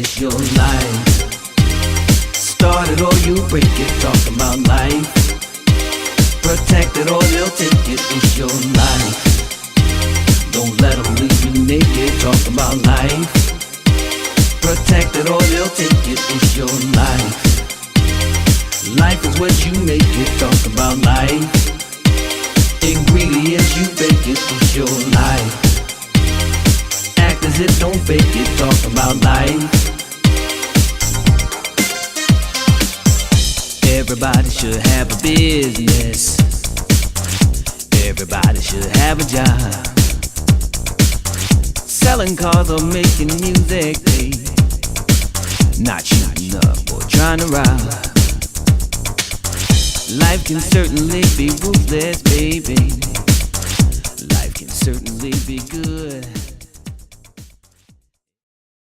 it's your life. Start it or you break it, talk about life. Protect it or they'll take it, it's your life. Don't let them leave you naked, talk about life. Protect it or they'll take it, it's your life. Life is what you make it, talk about life. Ingredients you bake it, it's your life. Act as if don't fake it, talk about life. Everybody should have a business. Everybody should have a job. Selling cars or making music, babe. Not shooting up or trying to rob. Life can certainly be ruthless, baby. Life can certainly be good.